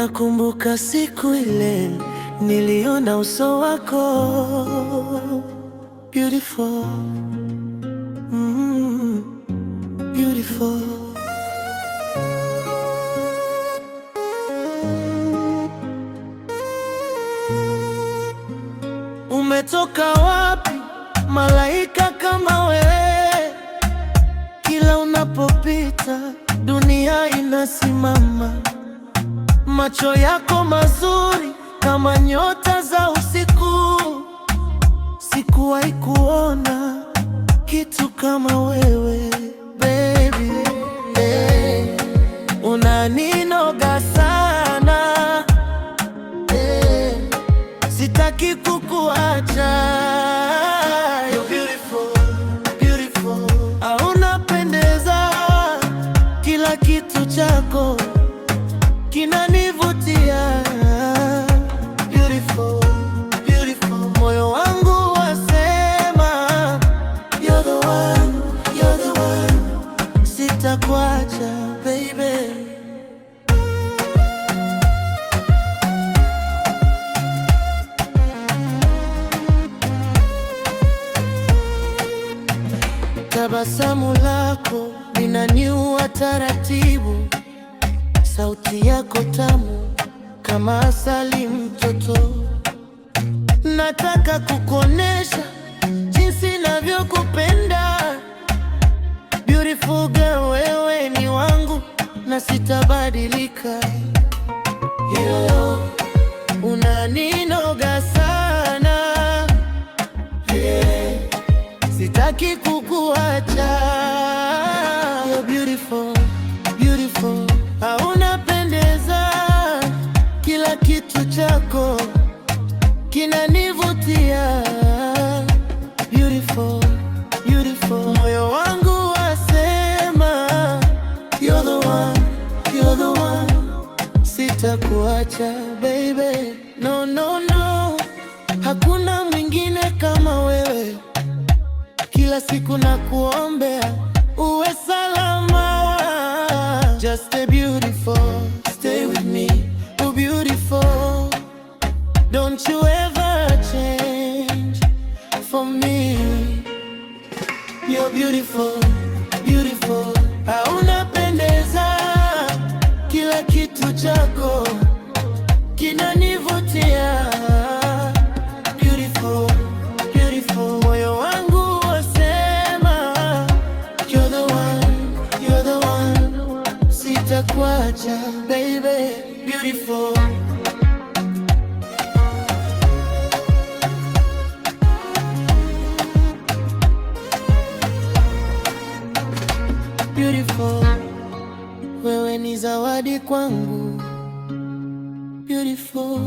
Nakumbuka siku ile niliona uso wako beautiful, beautiful. Umetoka wapi malaika kama wewe? Kila unapopita dunia inasimama. Macho yako mazuri kama nyota za usiku. Sikuwahi kuona kitu kama wewe baby, hey. Unaninoga sana, hey. Sitaki kukuacha. You're beautiful, beautiful. Unapendeza, kila kitu chako kinanivutia. Beautiful, beautiful. Moyo wangu wasema you're the one, you're the one. Sitakuacha baby. Tabasamu lako linaniua taratibu. Sauti yako tamu kama asali mtoto. Nataka kukuonesha jinsi navyokupenda. Beautiful girl, wewe ni wangu na sitabadilika. Unaninoga sana, yeah. Sitaki kukuacha. You're beautiful, beautiful. Unapendeza, kila kitu chako kinanivutia. Beautiful, beautiful. Moyo wangu wasema you're the one, you're the one. Sitakuacha baby, no, no, no. Hakuna mwingine kama wewe. Kila siku nakuombea uwe salama. Just stay beautiful, stay with me, you're beautiful. Don't you ever change for me. You're beautiful, beautiful. Unapendeza, kila kitu chako kinanivutia. Beautiful, beautiful. Moyo wangu wasema you're the one, you're the one. Sitakuacha baby, beautiful. Beautiful, wewe ni zawadi kwangu. Beautiful.